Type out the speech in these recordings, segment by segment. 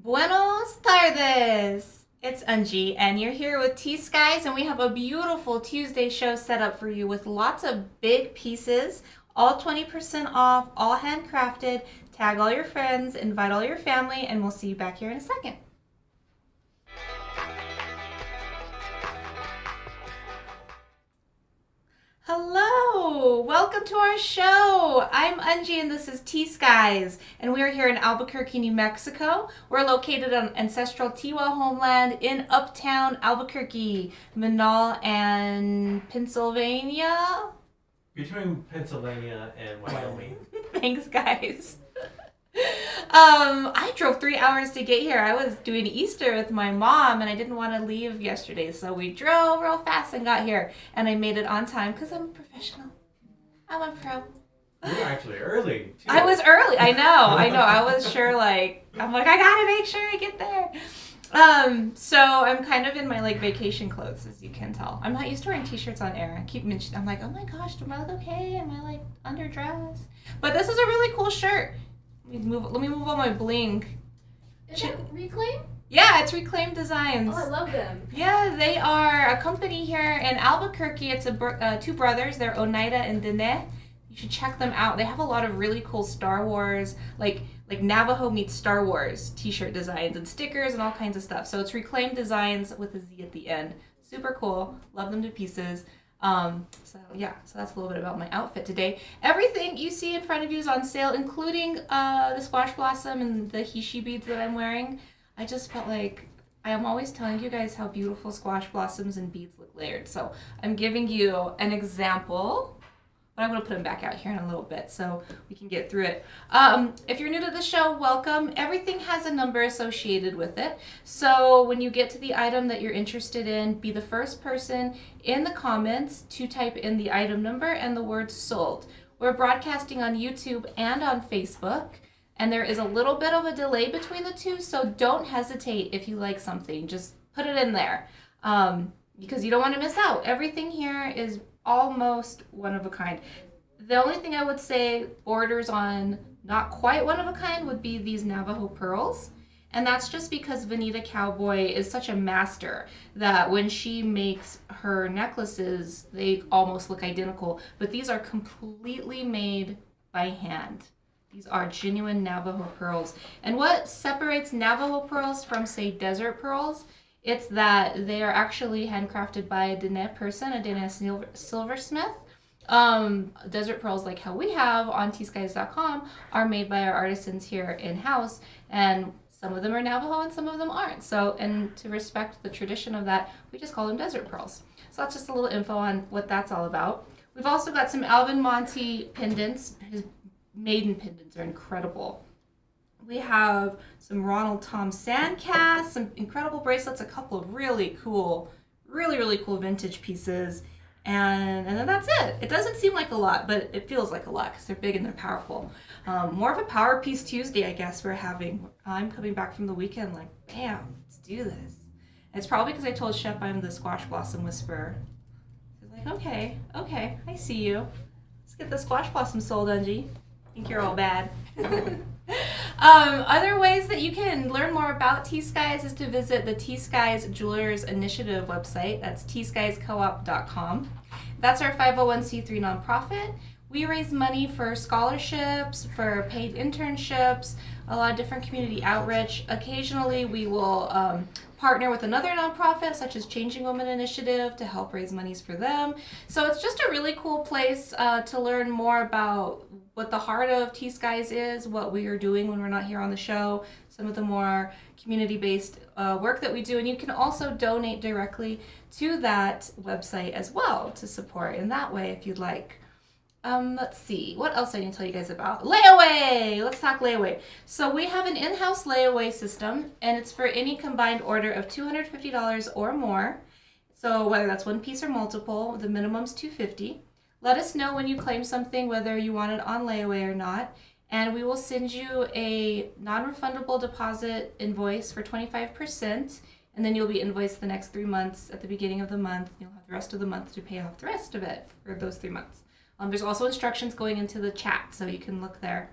Buenos tardes! It's Unji, and you're here with T.Skies, and we have a beautiful Tuesday show set up for you with lots of big pieces, all 20% off, all handcrafted. Tag all your friends, invite all your family, and we'll see you back here in a second. Hello! Welcome to our show! I'm Unji and this is T.Skies, and we're here in Albuquerque, New Mexico. We're located on ancestral Tiwa homeland in uptown Albuquerque, Manal, and Pennsylvania. Between Pennsylvania and Wyoming. Thanks, guys. I drove 3 hours to get here. I was doing Easter with my mom and I didn't want to leave yesterday, so we drove real fast and got here. And I made it on time because I'm a professional. I'm a pro. You were actually early, too. I was early. I know. I was sure, I gotta make sure I get there. So I'm kind of in my vacation clothes, as you can tell. I'm not used to wearing t-shirts on air. I keep mentioning, I'm like, oh my gosh, do I look okay? Am I underdressed? But this is a really cool shirt. Let me move all my bling. Is that Reclaim? Yeah, it's Reclaim Designs. Oh, I love them. Yeah, they are a company here in Albuquerque. It's two brothers. They're Oneida and Dene. You should check them out. They have a lot of really cool Star Wars, like Navajo meets Star Wars t-shirt designs and stickers and all kinds of stuff. So it's Reclaim Designs with a Z at the end. Super cool. Love them to pieces. So that's a little bit about my outfit today. Everything you see in front of you is on sale, including the squash blossom and the hishi beads that I'm wearing. I just felt like I am always telling you guys how beautiful squash blossoms and beads look layered. So I'm giving you an example. But I'm going to put them back out here in a little bit so we can get through it. If you're new to the show, welcome. Everything has a number associated with it. So when you get to the item that you're interested in, be the first person in the comments to type in the item number and the word sold. We're broadcasting on YouTube and on Facebook, and there is a little bit of a delay between the two, so don't hesitate if you like something. Just put it in there because you don't want to miss out. Everything here is almost one of a kind. The only thing I would say borders on not quite one of a kind would be these Navajo Pearls. And that's just because Vanita Cowboy is such a master that when she makes her necklaces, they almost look identical. But these are completely made by hand. These are genuine Navajo pearls. And what separates Navajo pearls from, say, desert pearls, it's that they are actually handcrafted by a Dene person, a Dene silversmith. Desert pearls, like how we have on tskies.com, are made by our artisans here in-house, and some of them are Navajo and some of them aren't. So, and to respect the tradition of that, we just call them desert pearls. So that's just a little info on what that's all about. We've also got some Alvin Monty pendants. His maiden pendants are incredible. We have some Ronald Tom casts, some incredible bracelets, a couple of really cool vintage pieces, and then that's it. It doesn't seem like a lot, but it feels like a lot because they're big and they're powerful. More of a Power Piece Tuesday, I guess, we're having. I'm coming back from the weekend like, bam, let's do this. And it's probably because I told Shep I'm the Squash Blossom Whisperer. He's like, okay, I see you. Let's get the Squash Blossom sold, Unji. I think you're all bad. Other ways that you can learn more about T-Skies is to visit the T-Skies Jewelers Initiative website. That's tskiescoop.com. That's our 501c3 nonprofit. We raise money for scholarships, for paid internships, a lot of different community outreach. Occasionally we will partner with another nonprofit such as Changing Women Initiative to help raise monies for them. So it's just a really cool place to learn more about what the heart of T-Skies is, what we are doing when we're not here on the show, some of the more community-based work that we do. And you can also donate directly to that website as well to support in that way if you'd like. Let's see, what else I need to tell you guys about? Layaway! Let's talk Layaway. So we have an in-house layaway system, and it's for any combined order of $250 or more. So whether that's one piece or multiple, the minimum's $250. Let us know when you claim something, whether you want it on layaway or not, and we will send you a non-refundable deposit invoice for 25%, and then you'll be invoiced the next 3 months at the beginning of the month. You'll have the rest of the month to pay off the rest of it for those 3 months. There's also instructions going into the chat, so you can look there.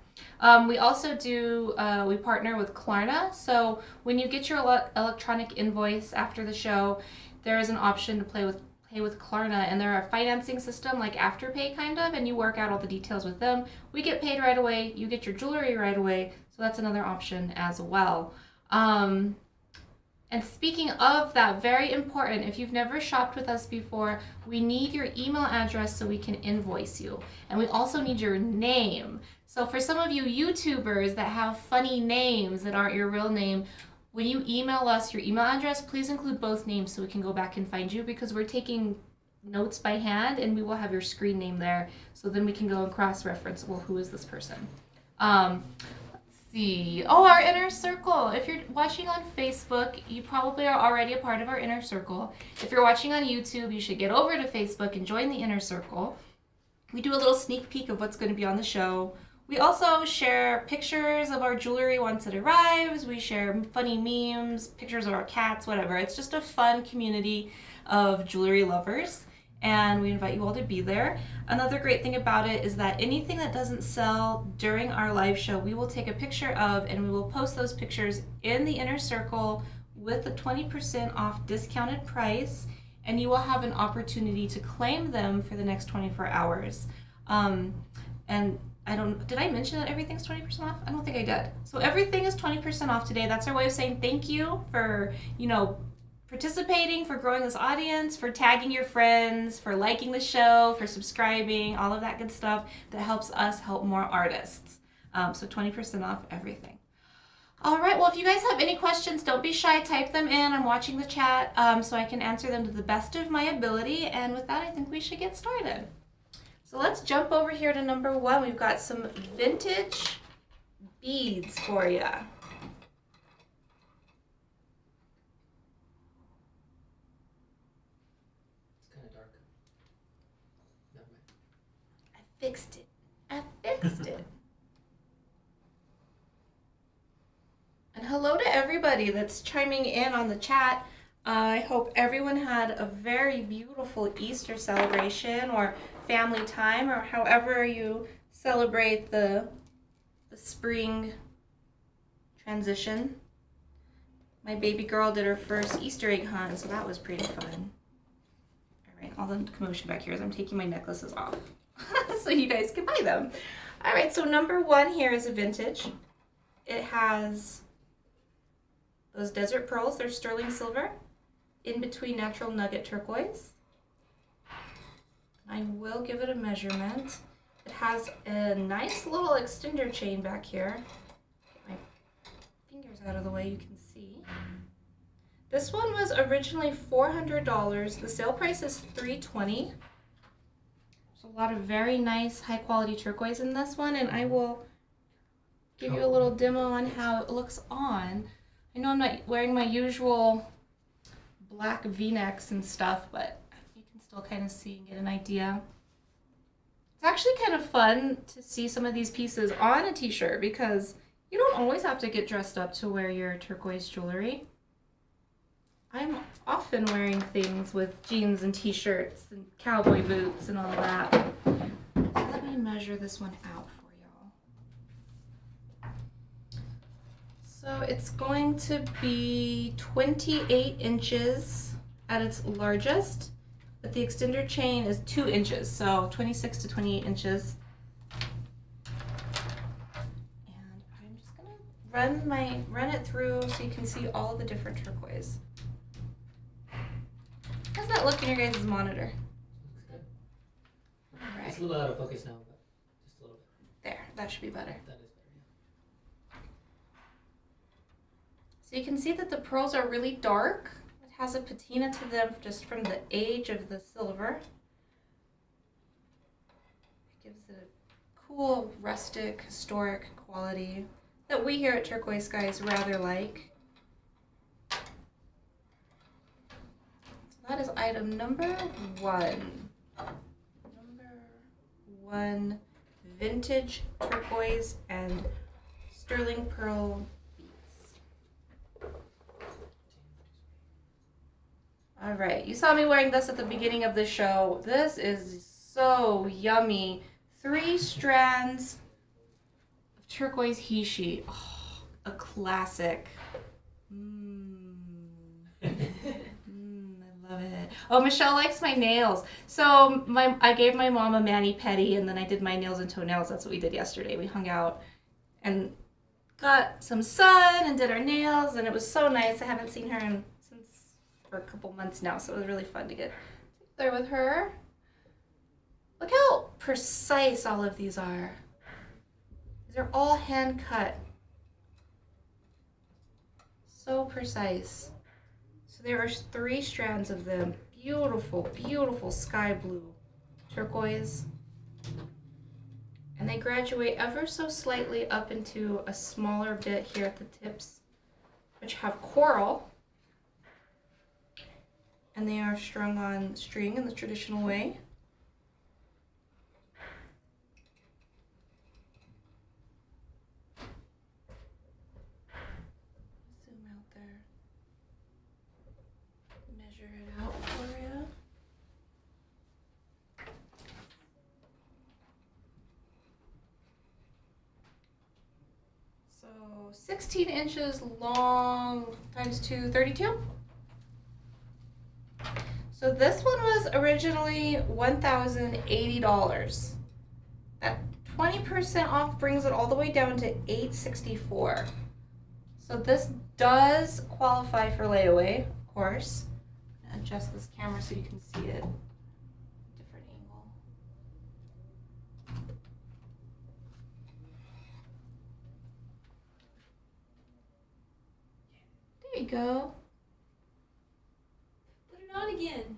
We also do, we partner with Klarna. So when you get your electronic invoice after the show, there is an option to pay with Klarna, and they're a financing system like Afterpay kind of, and you work out all the details with them. We get paid right away. You get your jewelry right away. So that's another option as well. And speaking of that, very important, if you've never shopped with us before, we need your email address so we can invoice you. And we also need your name. So for some of you YouTubers that have funny names that aren't your real name, when you email us your email address, please include both names so we can go back and find you, because we're taking notes by hand and we will have your screen name there. So then we can go and cross-reference, well, who is this person? Oh, our inner circle. If you're watching on Facebook, you probably are already a part of our inner circle. If you're watching on YouTube, you should get over to Facebook and join the inner circle. We do a little sneak peek of what's going to be on the show. We also share pictures of our jewelry once it arrives. We share funny memes, pictures of our cats, whatever. It's just a fun community of jewelry lovers, and we invite you all to be there. Another great thing about it is that anything that doesn't sell during our live show, we will take a picture of, and we will post those pictures in the inner circle with a 20% off discounted price, and you will have an opportunity to claim them for the next 24 hours. And did I mention that everything's 20% off? I don't think I did. So everything is 20% off today. That's our way of saying thank you for, participating, for growing this audience, for tagging your friends, for liking the show, for subscribing, all of that good stuff that helps us help more artists. So 20% off everything. All right, well, if you guys have any questions, don't be shy, type them in. I'm watching the chat so I can answer them to the best of my ability. And with that, I think we should get started. So let's jump over here to number 1. We've got some vintage beads for you. Fixed it. I fixed it. And hello to everybody that's chiming in on the chat. I hope everyone had a very beautiful Easter celebration or family time, or however you celebrate the spring transition. My baby girl did her first Easter egg hunt, so that was pretty fun. All right, all the commotion back here is I'm taking my necklaces off. So you guys can buy them. All right, so number 1 here is a vintage. It has those desert pearls. They're sterling silver in between natural nugget turquoise. I will give it a measurement. It has a nice little extender chain back here. Get my fingers out of the way, you can see. This one was originally $400. The sale price is $320. A lot of very nice high quality turquoise in this one, and I will give you a little demo on how it looks on. I know I'm not wearing my usual black v-necks and stuff, but you can still kind of see and get an idea. It's actually kind of fun to see some of these pieces on a t-shirt, because you don't always have to get dressed up to wear your turquoise jewelry. I'm often wearing things with jeans and t-shirts and cowboy boots and all of that. So let me measure this one out for y'all. So it's going to be 28 inches at its largest, but the extender chain is 2 inches, so 26 to 28 inches. And I'm just gonna run it through so you can see all the different turquoise. How's that look in your guys' monitor? Looks good. All right. It's a little out of focus now, but just a little bit. There, that should be better. That is better, yeah. So you can see that the pearls are really dark. It has a patina to them just from the age of the silver. It gives it a cool, rustic, historic quality that we here at T.Skies rather like. That is item number 1. Number 1, vintage turquoise and sterling pearl beads. All right, you saw me wearing this at the beginning of the show. This is so yummy. 3 strands of turquoise Hishi. Oh, a classic. I love it. Oh, Michelle likes my nails. So I gave my mom a mani-pedi, and then I did my nails and toenails. That's what we did yesterday. We hung out and got some sun and did our nails, and it was so nice. I haven't seen her for a couple months now, so it was really fun to get there with her. Look how precise all of these are. These are all hand cut. So precise. So there are 3 strands of them. Beautiful, beautiful sky blue, turquoise. And they graduate ever so slightly up into a smaller bit here at the tips, which have coral. And they are strung on string in the traditional way. Zoom out there. Measure it out for you. So 16 inches long times 2, 32. So this one was originally $1,080. That 20% off brings it all the way down to $864. So this does qualify for layaway, of course. Adjust this camera so you can see it. Different angle. There you go. Put it on again.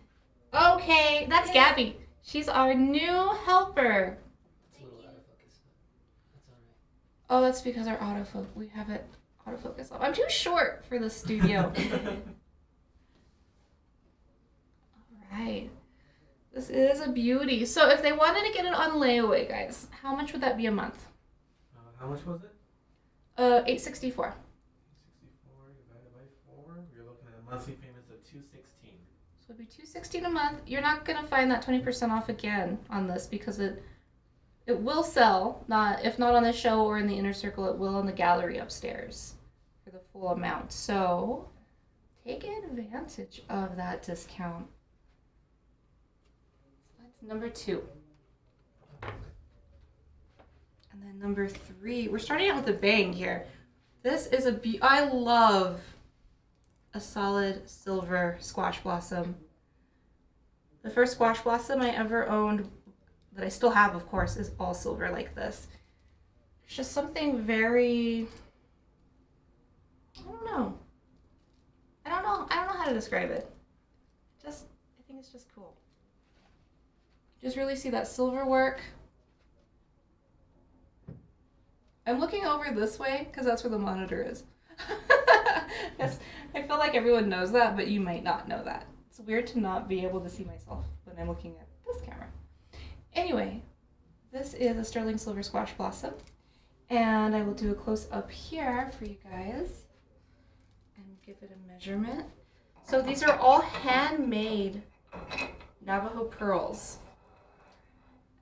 Okay, that's Gabby. She's our new helper. It's a little out of focus, but that's alright. Oh, that's because our autofocus, we have it autofocus off. I'm too short for the studio. Alright. This is a beauty. So if they wanted to get it on layaway, guys, how much would that be a month? How much was it? $864. 64 divided by 4. You're looking at monthly payments of $216. So it'd be $216 a month. You're not gonna find that 20% off again on this because it will sell. If not on the show or in the inner circle, it will in the gallery upstairs for the full amount. So take advantage of that discount. That's number 2. And then number 3, we're starting out with a bang here. This is I love a solid silver squash blossom. The first squash blossom I ever owned, that I still have, of course, is all silver like this. It's just something very, I don't know how to describe it. I think it's just cool. Just really see that silver work. I'm looking over this way because that's where the monitor is. Yes, I feel like everyone knows that, but you might not know that. It's weird to not be able to see myself when I'm looking at this camera. Anyway, this is a sterling silver squash blossom, and I will do a close up here for you guys and give it a measurement. So these are all handmade Navajo pearls,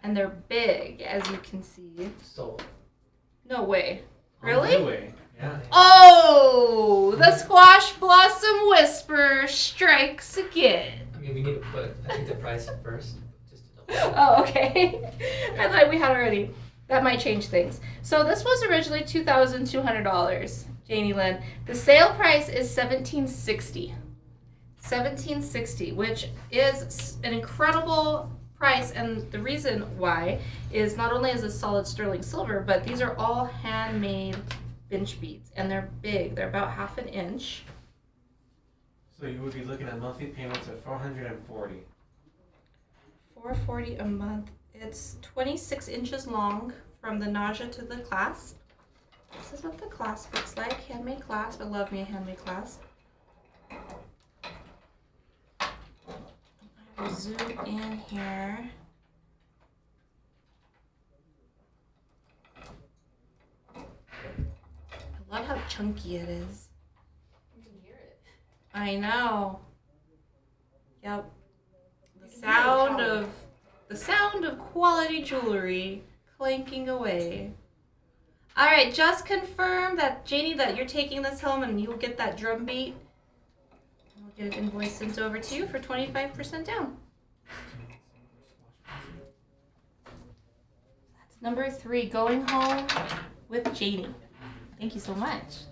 and they're big, as you can see. So, No way. On Really? layaway, yeah. Oh, the squash blossom whisper strikes again. I mean, we need to put, I think, the price first, just to double. Oh, okay. I thought we had already. That might change things. So this was originally $2,200, Janie Lynn. The sale price is $1,760. $1,760, which is an incredible price, and the reason why is not only is this solid sterling silver, but these are all handmade bench beads, and they're big. They're about 1/2 inch. So you would be looking at monthly payments of $440. $440 a month. It's 26 inches long from the nausea to the clasp. This is what the clasp looks like. Handmade clasp. I love me a handmade clasp. I will zoom in here. I love how chunky it is. You can hear it. I know. Yep. You can hear The sound of quality jewelry clanking away. All right, just confirm that, Janie, that you're taking this home and you'll get that drum beat. We'll get an invoice sent over to you for 25% down. That's number 3, going home with Janie. Thank you so much.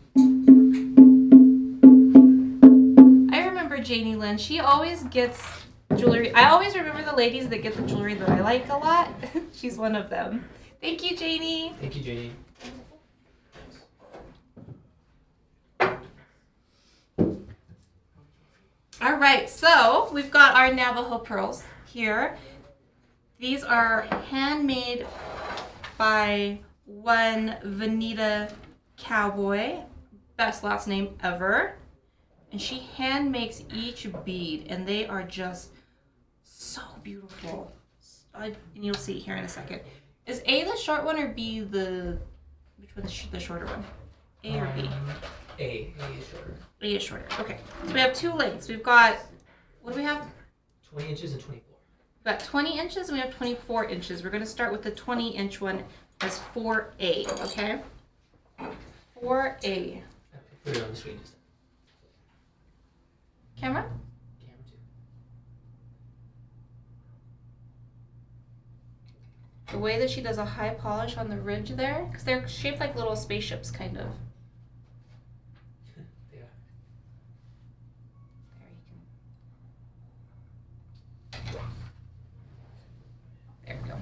I remember Janie Lynn. She always gets jewelry. I always remember the ladies that get the jewelry that I like a lot. She's one of them. Thank you, Janie. Thank you, Janie. All right, so we've got our Navajo Pearls here. These are handmade by one Vanita Cowboy, best last name ever. And she hand makes each bead, and they are just so beautiful. And you'll see here in a second. Is A the short one or B which one is the shorter one? A or B? A is shorter. A is shorter. Okay. So we have 2 lengths. We've got, what do we have? 20 inches and 24. We've got 20 inches and we have 24 inches. We're going to start with the 20-inch one as 4A, okay? 4A. Put it on the screen just Camera? camera too. The way that she does a high polish on the ridge there, because they're shaped like little spaceships, kind of. They are. There you can. There we go.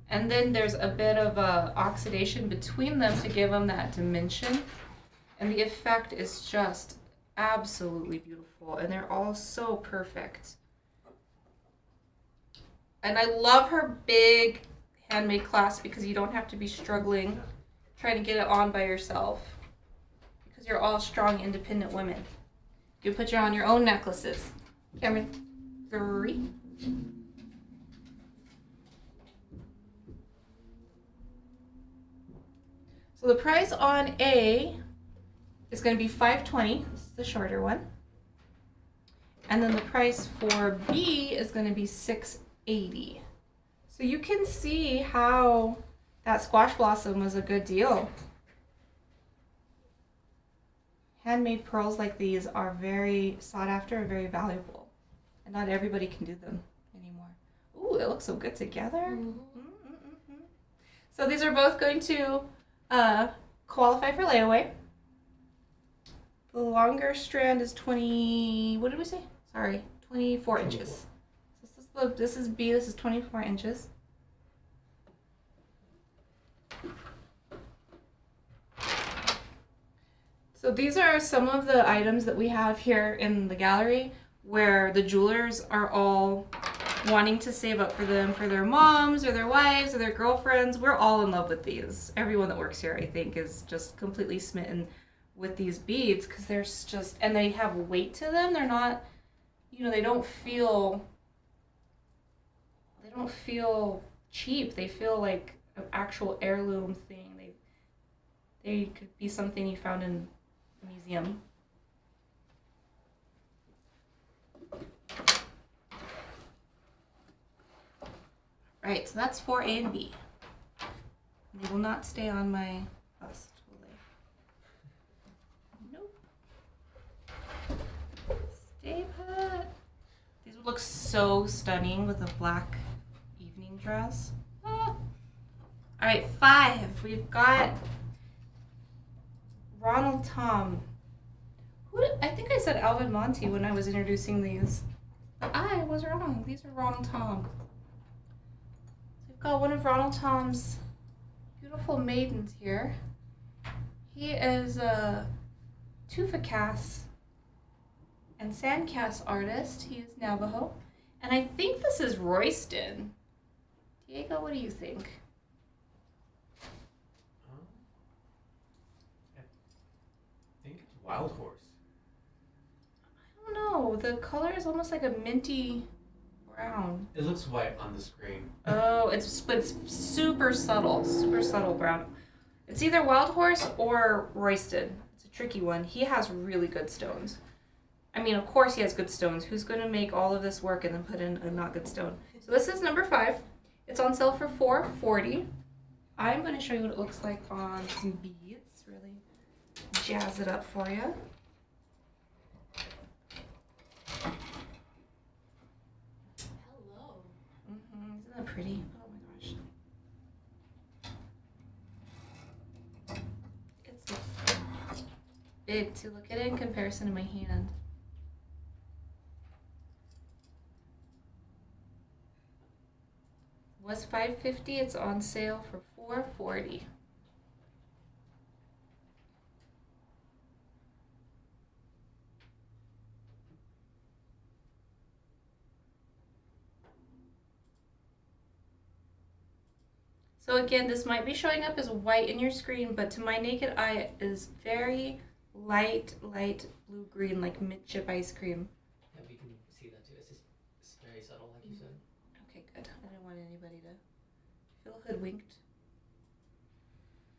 And then there's a bit of oxidation between them to give them that dimension. And the effect is just absolutely beautiful. And they're all so perfect. And I love her big handmade clasp because you don't have to be struggling trying to get it on by yourself. Because you're all strong, independent women. You can put on your own necklaces. Cameron, 3. So the price on A is going to be $520. This is the shorter one. And then the price for B is going to be $680. So you can see how that squash blossom was a good deal. Handmade pearls like these are very sought after and very valuable. And not everybody can do them anymore. Ooh, it looks so good together. So these are both going to qualify for layaway. The longer strand is 20, what did we say? Sorry, 24 inches. This is B, this is 24 inches. So these are some of the items that we have here in the gallery where the jewelers are all wanting to save up for them, for their moms or their wives or their girlfriends. We're all in love with these. Everyone that works here, I think, is just completely smitten with these beads because they're just, and they have weight to them. They're not, they don't feel cheap. They feel like an actual heirloom thing. They could be something you found in a museum. Right, so that's 4A and B. They will not stay on my bust, will they? Nope. Stay put. These would look so stunning with a black evening dress. Ah. All right, 5. We've got Ronald Tom. I think I said Alvin Monty when I was introducing these. But I was wrong. These are Ronald Tom. We've got one of Ronald Tom's beautiful maidens here. He is a tufa cast and sand cast artist. He is Navajo. And I think this is Royston. Diego, what do you think? I think it's Wild Horse. I don't know. The color is almost like a minty brown. It looks white on the screen. Oh, it's super subtle brown. It's either Wild Horse or Royston. It's a tricky one. He has really good stones. I mean, of course he has good stones. Who's going to make all of this work and then put in a not good stone? So this is number 5. It's on sale for $440. I'm going to show you what it looks like on some beads. Really jazz it up for you. Hello. Isn't that pretty? Oh my gosh. It's big too. Look at it in comparison to my hand. Was $5.50. It's on sale for $4.40. So again, this might be showing up as white in your screen, but to my naked eye it is very light blue-green, like mint chip ice cream. Yeah, we can see that too. It's very subtle, like you said. Okay, good. I didn't want anybody to feel hoodwinked.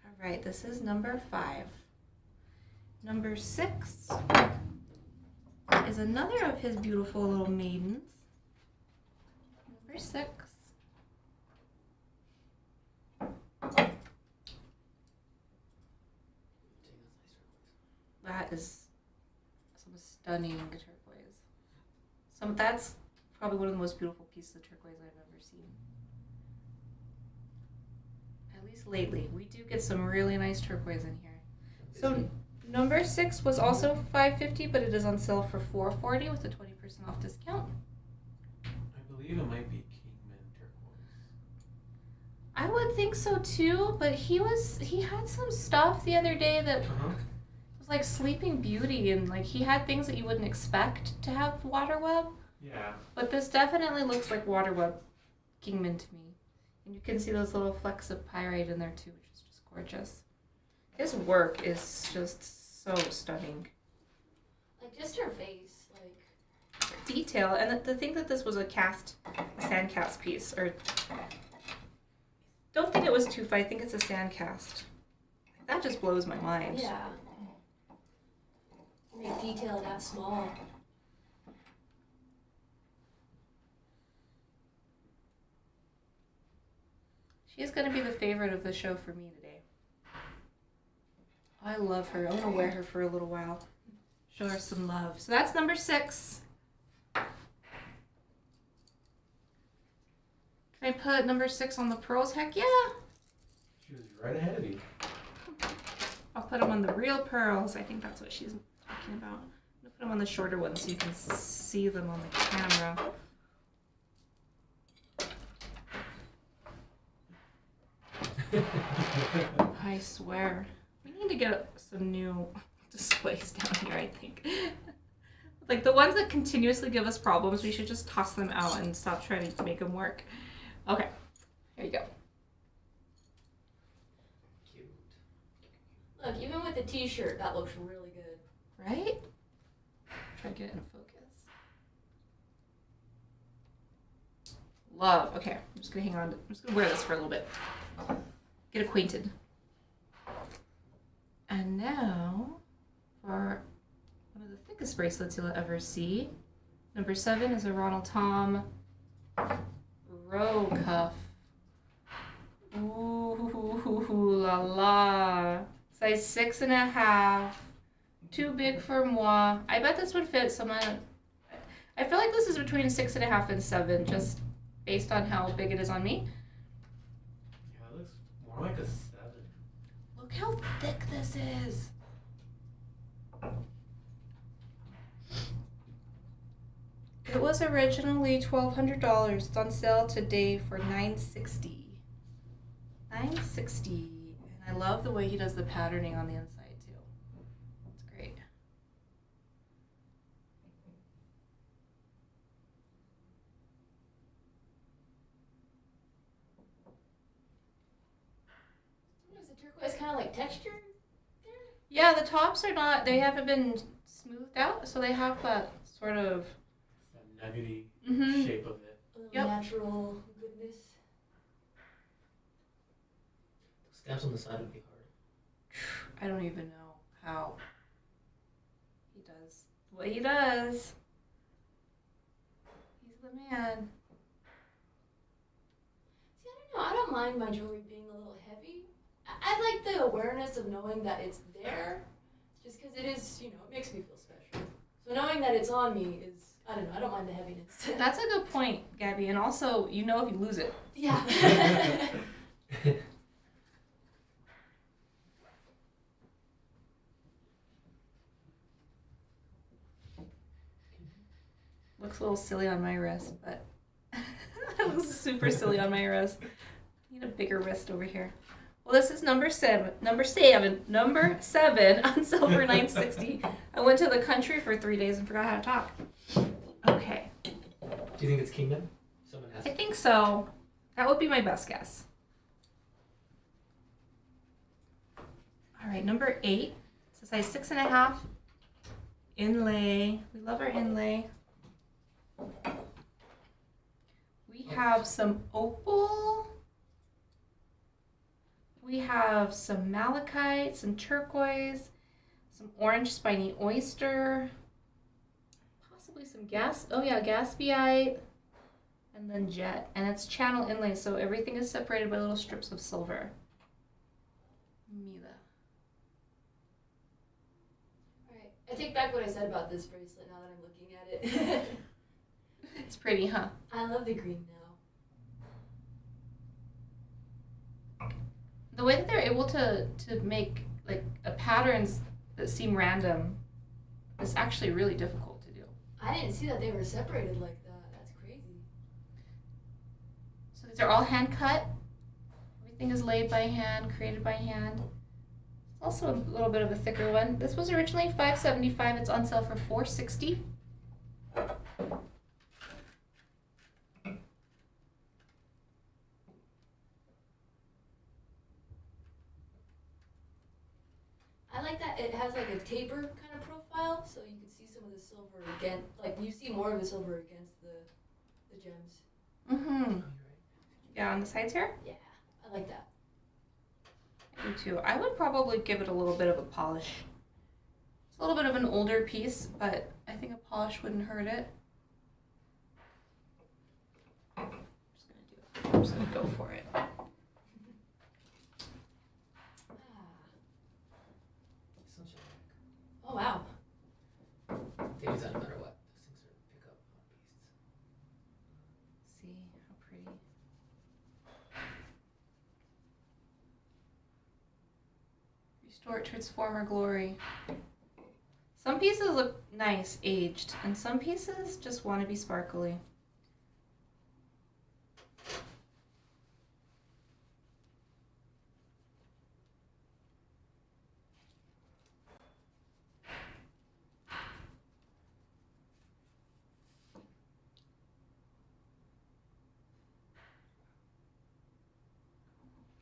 All right, this is number 5. Number 6 is another of his beautiful little maidens. Number 6. That is some stunning turquoise. That's probably one of the most beautiful pieces of turquoise I've ever seen. At least lately. We do get some really nice turquoise in here. So number 6 was also $5.50, but it is on sale for $4.40 with a 20% off discount. I believe it might be Kingman turquoise. I would think so too, but he had some stuff the other day that was like Sleeping Beauty, and like he had things that you wouldn't expect to have water web. Yeah. But this definitely looks like water web Kingman to me. And you can see those little flecks of pyrite in there too, which is just gorgeous. His work is just so stunning. Like just her face, like. Detail, and to think that this was a sand cast piece, or don't think it was tufa, I think it's a sand cast. That just blows my mind. Yeah. Make detail that small. She is going to be the favorite of the show for me today. I love her. I'm going to wear her for a little while. Show her some love. So that's number 6. Can I put number 6 on the pearls? Heck yeah. She was right ahead of you. I'll put them on the real pearls. I think that's what she's talking about. I'm going to put them on the shorter ones so you can see them on the camera. I swear. We need to get some new displays down here, I think. Like the ones that continuously give us problems, we should just toss them out and stop trying to make them work. Okay, here you go. Cute. Look, even with the t-shirt, that looks really good. Right? Try to get it in focus. Love. Okay, I'm just gonna hang on. I'm just gonna wear this for a little bit. Get acquainted. And now, for one of the thickest bracelets you'll ever see. Number 7 is a Ronald Tom Row Cuff. Ooh la la. Size 6.5. Too big for moi. I bet this would fit someone. I feel like this is between 6.5 and 7, just based on how big it is on me. Yeah, it looks more like a 7. Look how thick this is. It was originally $1,200. It's on sale today for $960. $960. And I love the way he does the patterning on the inside too. It's great. Is the turquoise kind of like textured there? Yeah, the tops are not, they haven't been smoothed out, so they have that sort of That nuggety Mhm. shape of it. A little Yep. natural goodness. Stamps on the side would be hard. I don't even know how he does what he does. He's the man. See, I don't know. I don't don't mind my jewelry being a little heavy. I like the awareness of knowing that it's there, just because it is, you know, it makes me feel special. So knowing that it's on me is, I don't know, I don't mind the heaviness. That's a good point, Gabby. And also, you know if you lose it. Yeah. Looks a little silly on my wrist, but it looks super silly on my wrist. I need a bigger wrist over here. Well, this is number seven on Silver 960. I went to the country for 3 days and forgot how to talk. Okay. Do you think it's Kingdom? Someone has I think so. That would be my best guess. All right, number 8. It's a size 6.5. Inlay. We love our inlay. We have some opal. We have some malachite, some turquoise, some orange spiny oyster, possibly some gaspiite, and then jet. And it's channel inlay, so everything is separated by little strips of silver. Mila. Alright, I take back what I said about this bracelet now that I'm looking at it. It's pretty, huh? I love the green now. The way that they're able to make like patterns that seem random is actually really difficult to do. I didn't see that they were separated like that. That's crazy. So these are all hand cut. Everything is laid by hand, created by hand. It's also a little bit of a thicker one. This was originally $575. It's on sale for $460. I like that it has like a taper kind of profile, so you can see some of the silver again. Like you see more of the silver against the gems. Mm-hmm. Yeah, on the sides here? Yeah, I like that. I do too. I would probably give it a little bit of a polish. It's a little bit of an older piece, but I think a polish wouldn't hurt it. I'm just gonna go for it. Oh wow. They do that no matter what. Those things are pick up on beasts. See how pretty. Restore it to its former glory. Some pieces look nice aged, and some pieces just want to be sparkly.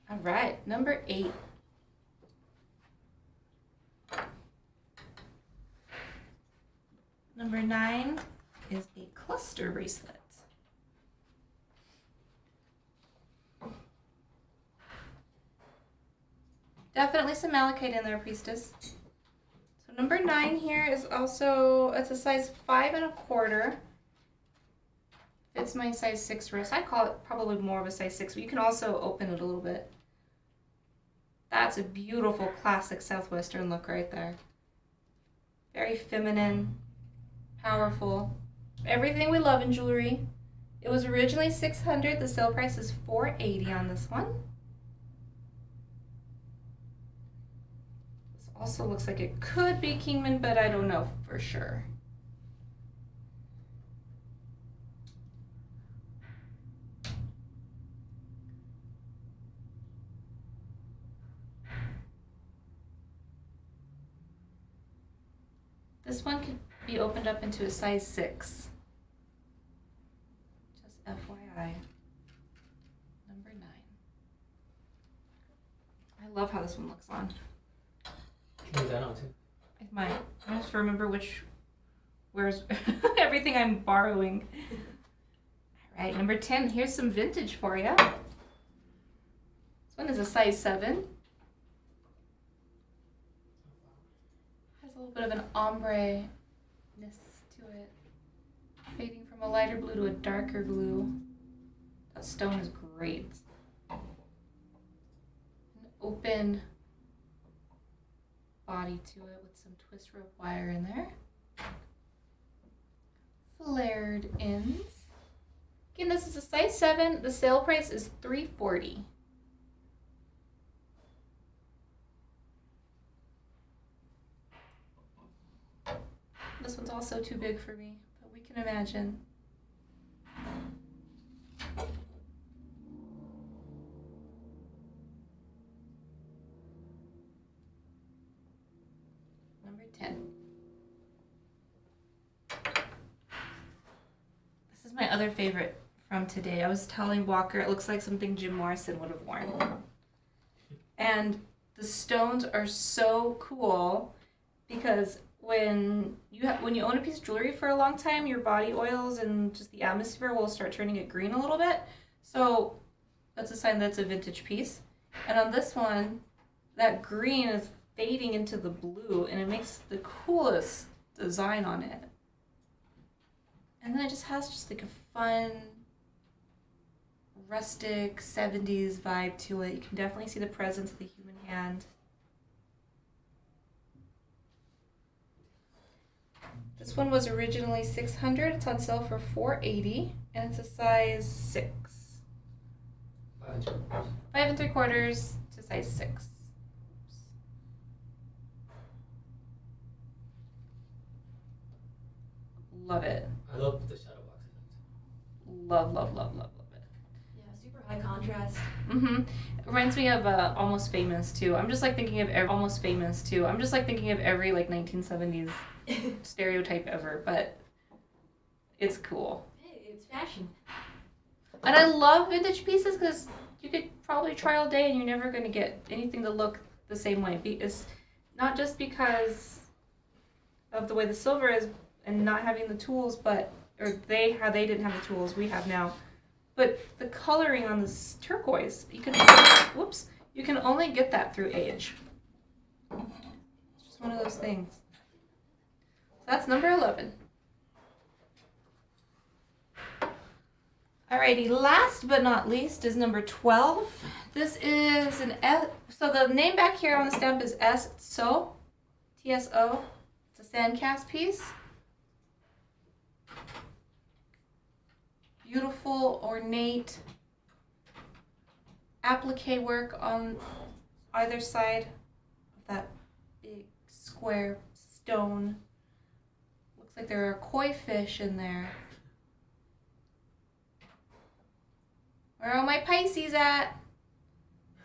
All right, number 8. Number 9 is a cluster bracelet. Definitely some malachite in there, priestess. So number 9 here is also, it's a size 5 1/4. It's my size 6 wrist. I call it probably more of a size 6, but you can also open it a little bit. That's a beautiful classic Southwestern look right there. Very feminine, powerful. Everything we love in jewelry. It was originally $600. The sale price is $480 on this one. This also looks like it could be Kingman, but I don't know for sure. This one could be opened up into a size 6. Just FYI. Number 9. I love how this one looks on. Can use that on too. It might. I have to remember where's everything I'm borrowing. All right, number 10. Here's some vintage for you. This one is a size 7. A little bit of an ombre-ness to it. Fading from a lighter blue to a darker blue. That stone is great. open body to it with some twist rope wire in there. Flared ends. Again, this is a size 7. The sale price is $340. This one's also too big for me, but we can imagine. Number 10. This is my other favorite from today. I was telling Walker it looks like something Jim Morrison would have worn. And the stones are so cool because when you own a piece of jewelry for a long time, your body oils and just the atmosphere will start turning it green a little bit. So that's a sign that it's a vintage piece. And on this one, that green is fading into the blue, and it makes the coolest design on it. And then it just has just like a fun, rustic 70s vibe to it. You can definitely see the presence of the human hand. This one was originally $600. It's on sale for $480, and it's a size 6. 5 3/4 to size 6. Love it. I love the shadow box. Love, love, love, love, love it. Yeah, super high contrast. It reminds me of Almost Famous too. I'm just like thinking of every Almost Famous too. I'm just like thinking of every like 1970s stereotype ever, but it's cool. Hey, it's fashion. And I love vintage pieces because you could probably try all day and you're never going to get anything to look the same way. It's not just because of the way the silver is and not having the tools, but they didn't have the tools we have now. But the coloring on this turquoise, you can only get that through age. It's just one of those things. So that's number 11. Alrighty, last but not least is number 12. This is an S. So the name back here on the stamp is S-So, T-S-O. It's a sand cast piece. Beautiful, ornate applique work on either side of that big square stone. Looks like there are koi fish in there. Where are my Pisces at?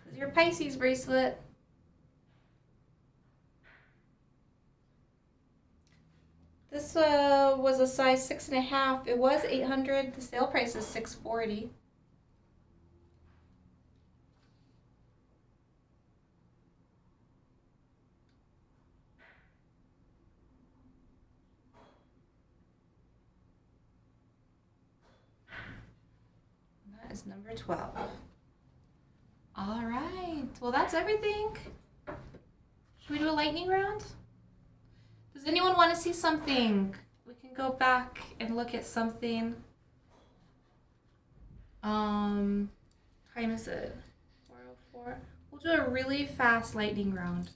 This is your Pisces bracelet. This was a size 6.5. It was $800. The sale price is $640. That is number 12. All right. Well, that's everything. Should we do a lightning round? Does anyone want to see something? We can go back and look at something. Time is it? 4:04. We'll do a really fast lightning round.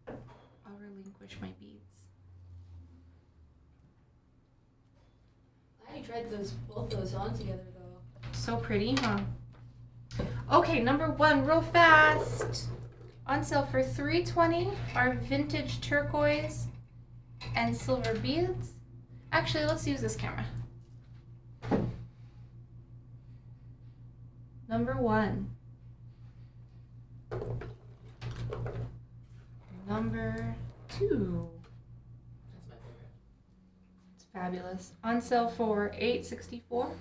I'll relinquish my beads. Glad you tried both those on together though. So pretty, huh? Okay, number 1, real fast. On sale for $320 are vintage turquoise and silver beads. Actually, let's use this camera. Number 1. Number 2. That's my favorite. It's fabulous. On sale for $864.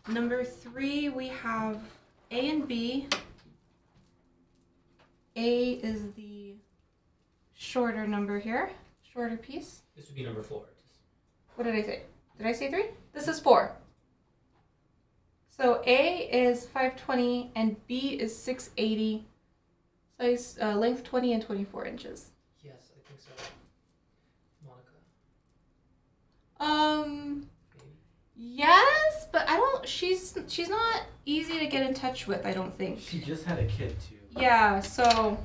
Number 3, we have A and B. A is the shorter number here, shorter piece. This would be number 4. What did I say? Did I say 3? This is 4. So A is 520 and B is 680. Size length 20 and 24 inches. Yes, I think so. Monica. she's not easy to get in touch with, I don't think. She just had a kid too. Yeah, so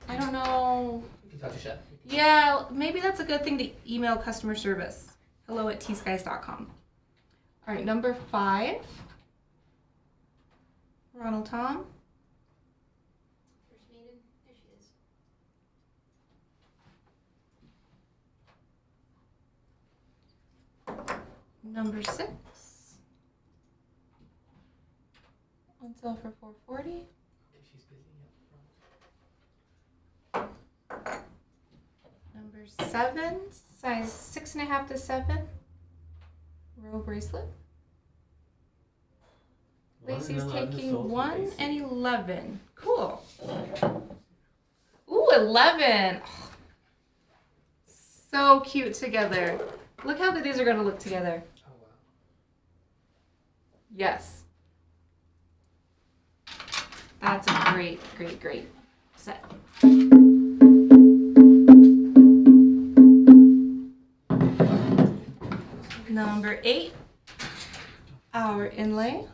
I don't know. You can talk to Chef. Yeah, maybe that's a good thing to email customer service. hello@tskies.com. All right, number 5. Ronald Tom. First maiden. There she is. Number 6. On sale for $4.40. Okay, she's busy. Number 7, size 6.5 to 7. Row bracelet. Lacey's taking 1 and 11. Cool. Ooh, 11. Oh, so cute together. Look how good these are going to look together. Oh wow. Yes. That's a great, great, great set. Number 8, our inlay.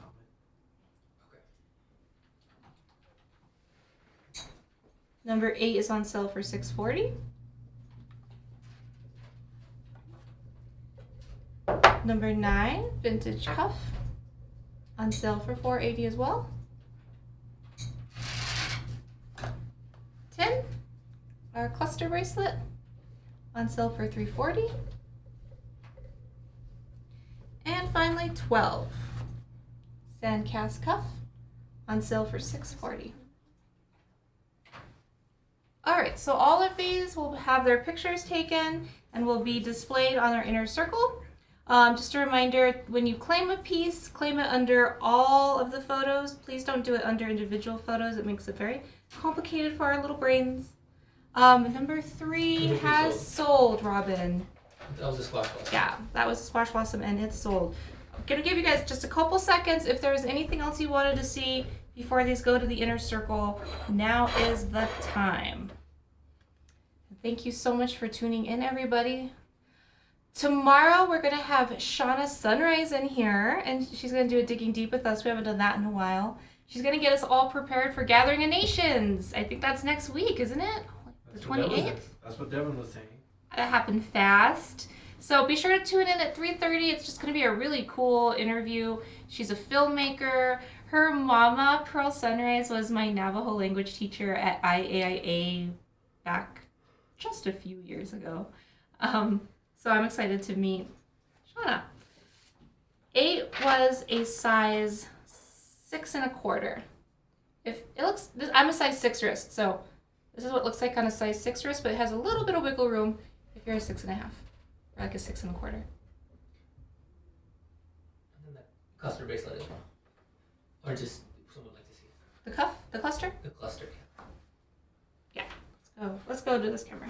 Number 8 is on sale for $6.40. Number 9, vintage cuff, on sale for $4.80 as well. 10, our cluster bracelet, on sale for $3.40. And finally 12, sandcast cuff, on sale for $6.40. Alright, so all of these will have their pictures taken and will be displayed on our inner circle. Just a reminder, when you claim a piece, claim it under all of the photos. Please don't do it under individual photos. It makes it very complicated for our little brains. Number 3 has sold, Robin. That was a squash ball. Yeah, that was a squash blossom and it's sold. I'm gonna give you guys just a couple seconds. If there's anything else you wanted to see before these go to the inner circle, now is the time. Thank you so much for tuning in, everybody. Tomorrow we're gonna have Shauna Sunrise in here, and she's gonna do a digging deep with us. We haven't done that in a while. She's gonna get us all prepared for Gathering of Nations. I think that's next week, isn't it? The 28th? That's what Devin was saying. That happened fast. So be sure to tune in at 3:30. It's just going to be a really cool interview. She's a filmmaker. Her mama, Pearl Sunrise, was my Navajo language teacher at IAIA back just a few years ago. So I'm excited to meet Shauna. 8 was a size 6 1/4. If it looks, I'm a size 6 wrist, so this is what it looks like on a size 6 wrist, but it has a little bit of wiggle room if you're a 6 1/2, or like a 6 1/4. And then that cluster bracelet as well. Or just someone would like to see it. The cuff, the cluster. The cluster. Yeah. Let's go to this camera.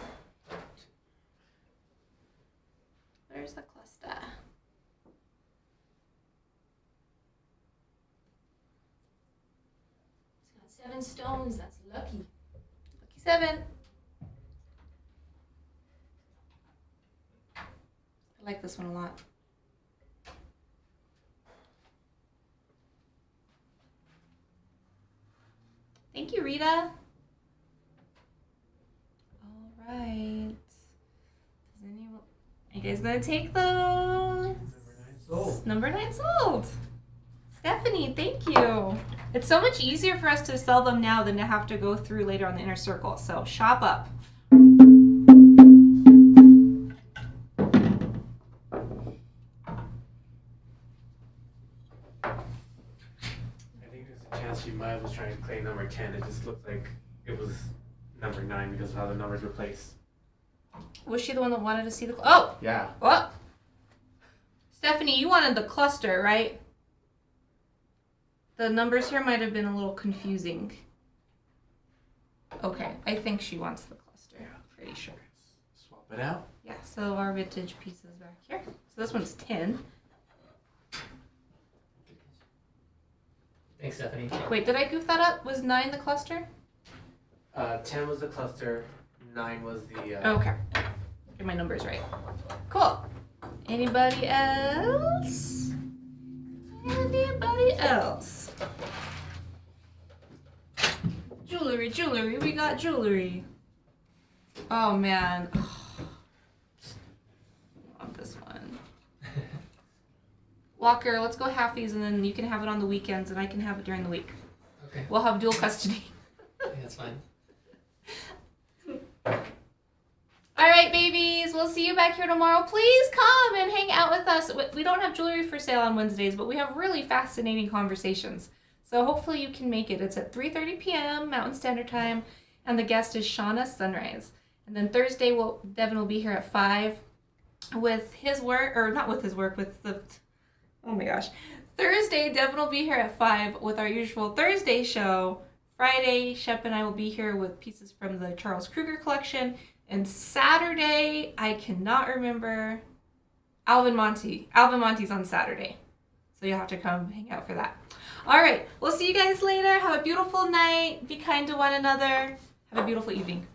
Where's the cluster? It's got 7 stones. That's lucky. Lucky 7. I like this one a lot. Thank you, Rita. All right. Are you guys gonna take those? Number 9 sold. Stephanie, thank you. It's so much easier for us to sell them now than to have to go through later on the inner circle. So shop up. I think there's a chance she might was trying to claim number 10. It just looked like it was number 9 because of how the numbers were placed. Was she the one that wanted to see the... Oh! Yeah. What? Stephanie, you wanted the cluster, right? The numbers here might have been a little confusing. Okay, I think she wants the cluster. Pretty sure. Swap it out. Yeah, so our vintage pieces back here. So this one's 10. Thanks, Stephanie. Wait, did I goof that up? Was 9 the cluster? 10 was the cluster. 9 was the. Okay. Get my numbers right. Cool. Anybody else? Anybody else? Jewelry. We got jewelry. Oh man. I want this one. Walker, let's go half these and then you can have it on the weekends and I can have it during the week. Okay. We'll have dual custody. Yeah, that's fine. All right, babies. We'll see you back here tomorrow. Please come and hang out with us. We don't have jewelry for sale on Wednesdays, but we have really fascinating conversations. So hopefully you can make it. It's at 3:30 p.m. Mountain Standard Time, and the guest is Shauna Sunrise. And then Thursday, Devin will be here at 5 with his work, or not with his work, with the, oh my gosh. Thursday, Devin will be here at 5 with our usual Thursday show. Friday, Shep and I will be here with pieces from the Charles Kruger collection. And Saturday, I cannot remember, Alvin Monty. Alvin Monty's on Saturday. So you'll have to come hang out for that. All right, we'll see you guys later. Have a beautiful night. Be kind to one another. Have a beautiful evening.